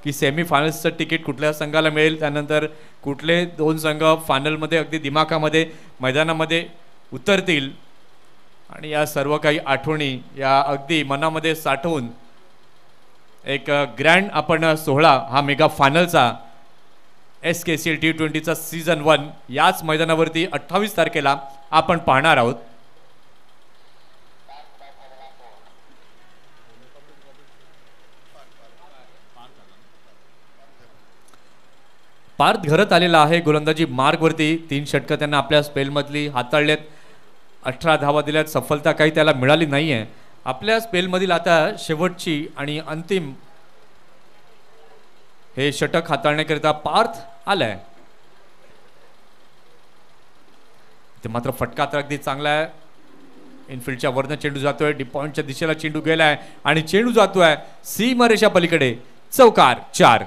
की सेमीफायनल्सचं तिकीट कुठल्या संघाला मिळेल, त्यानंतर कुठले दोन संघ फायनलमध्ये अगदी दिमाखामध्ये मैदानामध्ये उतरतील आणि या सर्व काही आठवणी या अगदी मनामध्ये साठवून एक ग्रँड आपण सोहळा हा मेगा फायनलचा SKCL T20चा सीझन 1 याच मैदानावरती 28 तारखेला आपण पाहणार आहोत. पार्थ घरात आलेला आहे गोलंदाजी मार्गवरती. 3 षटकं त्यांना आपल्या स्पेलमधली हाताळलेत. 18 धावा दिल्यात. सफलता काही त्याला मिळाली नाहीये. आपल्या स्पेलमधील आता शेवटची आणि अंतिम हे षटक हाताळण्याकरिता पार्थ आलाय. ते मात्र फटका तर अगदी चांगला आहे. इनफिल्डच्या वरनं चेंडू जातोय. डीप पॉइंटच्या दिशेला चेंडू गेलाय आणि चेंडू जातोय सीमारेषा पलीकडे. चौकार 4.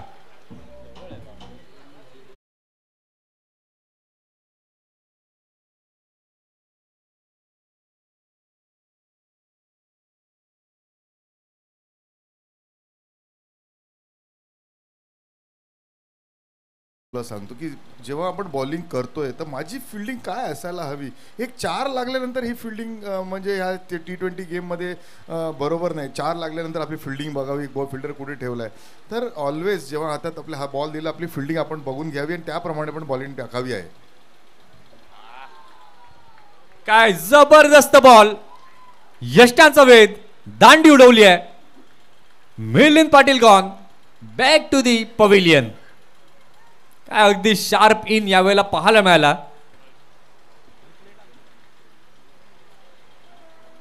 तुला सांगतो की जेव्हा आपण बॉलिंग करतोय तर माझी फिल्डिंग काय असायला हवी. एक 4 लागल्यानंतर ही फिल्डिंग म्हणजे ह्या T20 गेममध्ये बरोबर नाही. 4 लागल्यानंतर आपली फिल्डिंग बघावी. फिल्डर कुठे ठेवला आहे. तर ऑलवेज जेव्हा हातात आपल्या हा बॉल दिला आपली फिल्डिंग आपण बघून घ्यावी आणि त्याप्रमाणे पण बॉलिंग टाकावी आहे. काय जबरदस्त बॉल. यष्टांचा वेध. दांडी उडवली आहे. Milind Patil gone back to the pavilion. काय अगदी शार्प इन यावेळेला पाहायला मिळाला.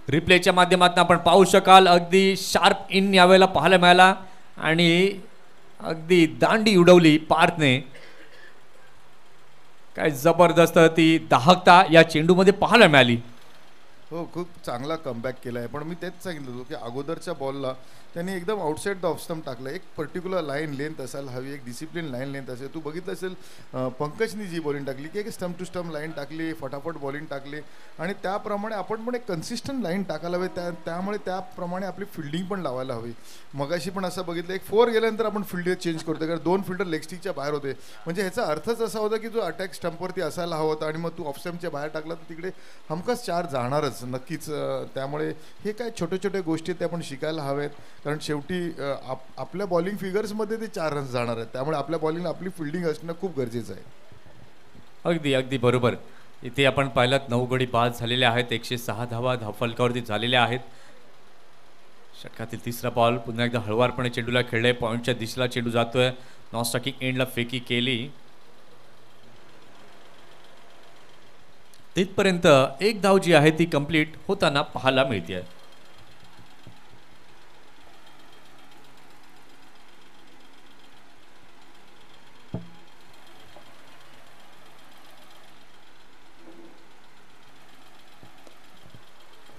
रिप्लेच्या माध्यमातून आपण पाहू शकाल अगदी शार्प इन यावेळेला पाहायला मिळाला आणि अगदी दांडी उडवली पार्थने. काय जबरदस्त ती दाहकता या चेंडूमध्ये पाहायला मिळाली. हो, खूप चांगला कमबॅक केला आहे. पण मी तेच सांगितलं होतं की अगोदरच्या बॉलला त्यांनी एकदम आउटसाइड द ऑफ स्टंप टाकलं. एक पर्टिक्युलर लाईन लेंथ असायला हवी. एक डिसिप्लिन लाईन लेंथ असेल. तू बघितलं असेल पंकजनी जी बॉलिंग टाकली की एक स्टंप टू स्टंप लाईन टाकली. फटाफट बॉलिंग टाकली आणि त्याप्रमाणे आपण पण एक कन्सिस्टंट लाईन टाकायला हवी. त्यामुळे त्याप्रमाणे आपली फिल्डिंग पण लावायला हवी. मगाशी पण असं बघितलं एक 4 गेल्यानंतर आपण फिल्डर चेंज करतो कारण 2 फिल्डर लेग स्टिकच्या बाहेर होते. म्हणजे ह्याचा अर्थच असा होता की जो अटॅक स्टंपवरती असायला हवा होता आणि मग तू ऑफ स्टंपच्या बाहेर टाकला तर तिकडे हमखास 4 जाणारच नक्कीच. त्यामुळे हे काय छोटे छोटे गोष्टी ते आपण शिकायला हवेत कारण शेवटी आपल्या बॉलिंग फिगर्समध्ये ते 4 रन्स जाणार आहेत. त्यामुळे आपल्या बॉलिंगला आपली फिल्डिंग असणं खूप गरजेचं आहे. अगदी अगदी बरोबर. इथे आपण पाहिलं 9 गडी बाद झालेले आहेत. 106 धावा धावफलकावरती झालेल्या आहेत. षटकातील तिसरा बॉल पुन्हा एकदा हळवारपणे चेंडूला खेळले. पॉईंटच्या दिशेला चेंडू जातोय. नॉन स्ट्रायकिंग एंडला फेकी केली. तिथपर्यंत एक धाव जी आहे ती कंप्लीट होताना पाहायला मिळते.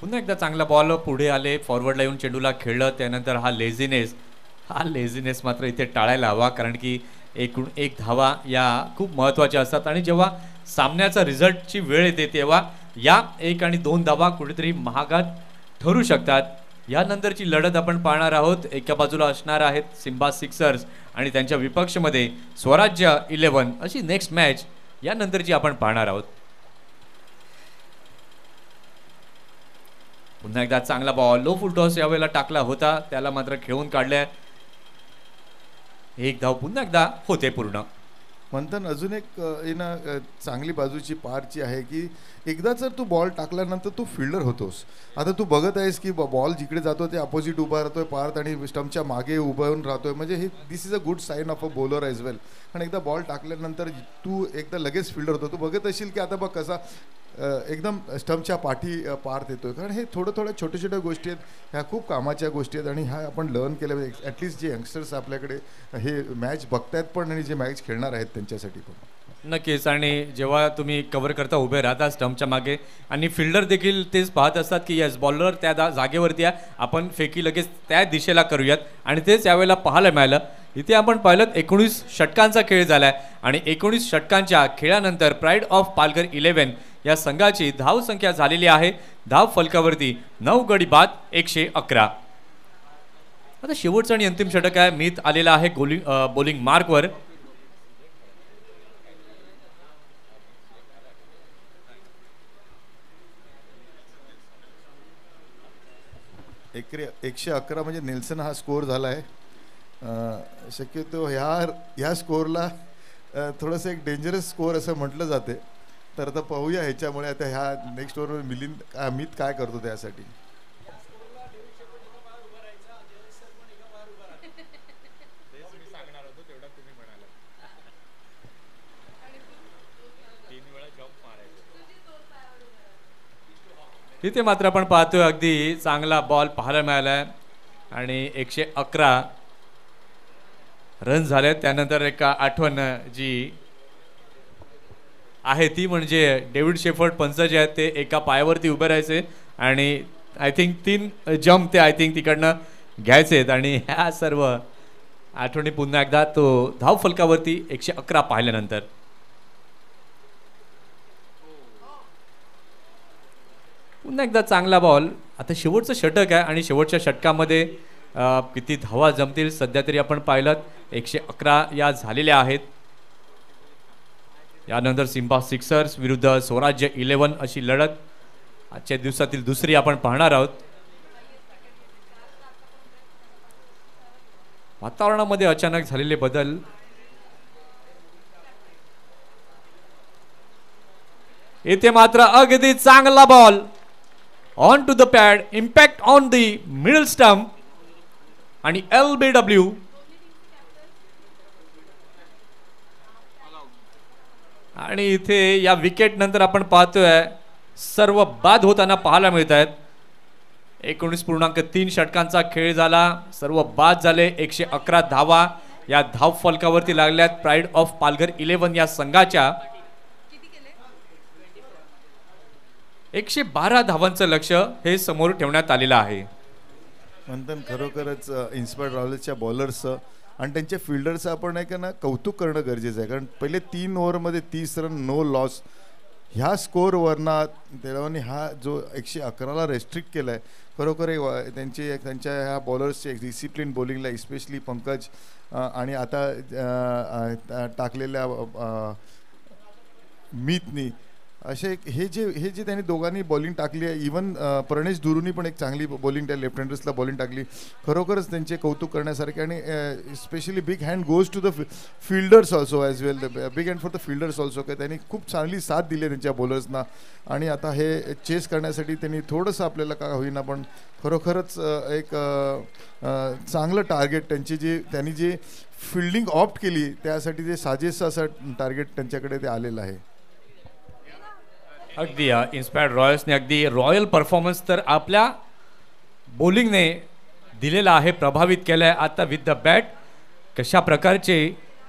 पुन्हा एकदा चांगला बॉल पुढे आले. फॉरवर्डला येऊन चेंडूला खेळलं. त्यानंतर हा लेझिनेस मात्र इथे टाळायला हवा कारण की एकूण 1 धावा या खूप महत्त्वाच्या असतात आणि जेव्हा सामन्याचा रिझल्टची वेळ येते तेव्हा या 1 आणि 2 धावा कुठेतरी महागात ठरू शकतात. यानंतरची लढत आपण पाहणार आहोत. एका बाजूला असणार आहेत सिम्बा सिक्सर्स आणि त्यांच्या विपक्षमध्ये स्वराज्य 11 अशी नेक्स्ट मॅच यानंतरची आपण पाहणार आहोत. पुन्हा एकदा चांगला बॉल. लो फुल टॉस यावेळेला टाकला होता. त्याला मात्र खेळून काढले. 1 धाव पुन्हा एकदा होते पूर्ण. मंथन अजून एक चांगली बाजूची पारची आहे की एकदा जर तू बॉल टाकल्यानंतर तू फिल्डर होतोस. आता तू बघत आहेस की बॉल जिकडे जातो ते अपोजिट उभा राहतोय पार्थ आणि स्टंपच्या मागे उभा येऊन राहतोय. म्हणजे हे this is a good sign of a bowler as well. आणि एकदा बॉल टाकल्यानंतर तू एकदा लगेच फिल्डर होतो. तू बघत असशील की आता बघ कसा एकदम स्टंपच्या पाठी पार्थ येतोय. कारण हे थोड्या छोट्या गोष्टी आहेत. ह्या खूप कामाच्या गोष्टी आहेत आणि ह्या आपण लर्न केल्या पाहिजे. ॲटलिस्ट जे यंगस्टर्स आपल्याकडे हे मॅच बघतायत पण आणि जे मॅच खेळणार आहेत त्यांच्यासाठी पण. नक्कीच. आणि जेव्हा तुम्ही कव्हर करता उभे राहता स्टंपच्या मागे आणि फिल्डर देखील तेच पाहत असतात की यस बॉलर त्या जागेवरती आहे. आपण फेकी लगेच त्या दिशेला करूयात आणि तेच यावेळेला पाहायला मिळालं. इथे आपण पाहिलं 19 षटकांचा खेळ झालाय आणि 19 षटकांच्या खेळानंतर प्राईड ऑफ पालघर 11 या संघाची धावसंख्या झालेली आहे धाव फलकावरती 9 गडी बाद 111. आता शेवटचं आणि अंतिम षटक आहे. मीत आलेला आहे बॉलिंग मार्कवर. एकरी 111 म्हणजे नेल्सन हा स्कोअर झाला आहे. शक्यतो ह्या स्कोअरला थोडंसं एक डेंजरस स्कोअर असं म्हटलं जाते. तर आता पाहूया ह्याच्यामुळे आता ह्या नेक्स्ट ओव्हरवर मीत काय करतो त्यासाठी. तिथे मात्र आपण पाहतोय अगदी चांगला बॉल पाहायला मिळालाय आणि 111 रन झाले. त्यानंतर एक आठवण जी आहे ती म्हणजे डेव्हिड शेफर्ड पंच जे आहेत ते एका पायावरती उभे राहायचे आणि आय थिंक 3 जम्प ते आय थिंक तिकडनं घ्यायचेत आणि ह्या सर्व आठवणी पुन्हा एकदा तो धाव फलकावरती 111 पाहिल्यानंतर. पुन्हा एकदा चांगला बॉल. आता शेवटचं षटक आहे आणि शेवटच्या षटकामध्ये किती धावा जमतील सध्या तरी आपण पाहिलं 111 या झालेल्या आहेत. यानंतर सिम्बा सिक्सर्स विरुद्ध स्वराज्य 11 अशी लढत आजच्या दिवसातील दुसरी आपण पाहणार आहोत. वातावरणामध्ये अचानक झालेले बदल. येथे मात्र अगदी चांगला ball on to the pad, impact on the middle stump आणि LBW. आणि इथे या विकेट नंतर आपण पाहतोय सर्व बाद होताना पाहायला मिळत आहेत. 19.3 षटकांचा खेळ झाला, सर्व बाद झाले. 111 धावा या धाव फलकावरती लागल्यात प्राईड ऑफ पालघर 11 या संघाच्या. 112 धावांचं लक्ष हे समोर ठेवण्यात आलेलं आहे. नंतर खरोखरच इन्स्पायर्ड रॉयल्सच्या बॉलर्सचं आणि त्यांच्या फिल्डरचं आपण आहे का ना कौतुक करणं गरजेचं आहे. कारण पहिले 3 ओव्हरमध्ये 30 रन नो लॉस. ह्या स्कोअरवरना तेव्हानी हा जो 111ला रेस्ट्रिक्ट केला आहे. खरोखर त्यांच्या ह्या बॉलर्सचे एक डिसिप्लिन बॉलिंगला इस्पेशली पंकज आणि आता टाकलेल्या मीतनी असे हे जे त्यांनी दोघांनी बॉलिंग टाकली आहे. इवन प्रणेश धुरूनी पण एक चांगली बॉलिंग त्या लेफ्ट हँडर्सला बॉलिंग टाकली. खरोखरच त्यांचे कौतुक करण्यासारखे आणि specially big hand goes to the fielders also as well. The big hand for the fielders also की त्यांनी खूप चांगली साथ दिली त्यांच्या बॉलर्सना. आणि आता हे चेस करण्यासाठी त्यांनी थोडंसं आपल्याला का होईना पण खरोखरच एक चांगलं टार्गेट त्यांनी जे फिल्डिंग ऑप्ट केली त्यासाठी ते साजेसं असं टार्गेट त्यांच्याकडे ते आलेलं आहे. अगदी इन्स्पायर्ड रॉयल्सने अगदी रॉयल परफॉर्मन्स तर आपल्या बॉलिंगने दिलेला आहे, प्रभावित केलं आहे. आता विथ द बॅट कशा प्रकारचे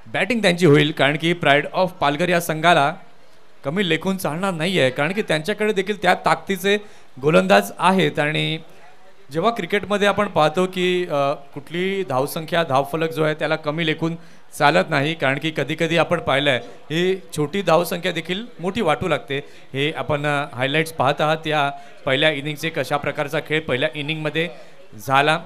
बॅटिंग त्यांची होईल, कारण की प्राईड ऑफ पालघर या संघाला कमी लेखून चालणार नाही आहे, कारण की त्यांच्याकडे देखील त्या ताकदीचे गोलंदाज आहेत. आणि जेव्हा क्रिकेटमध्ये आपण पाहतो की कुठली धावसंख्या धावफलक जो आहे त्याला कमी लेखून चालत नाही, कारण की कधी कधी आपण पाहिलं आहे ही छोटी धावसंख्या देखील मोठी वाटू लागते. हे आपण हायलाईट्स पाहत आहात या पहिल्या इनिंगचे कशा प्रकारचा खेळ पहिल्या इनिंगमध्ये झाला.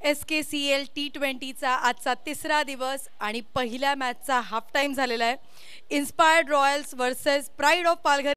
SKCL T20चा आजचा तिसरा दिवस आणि पहिल्या मॅचचा हाफ टाइम झालेला आहे. Inspired Royals versus pride of Palghar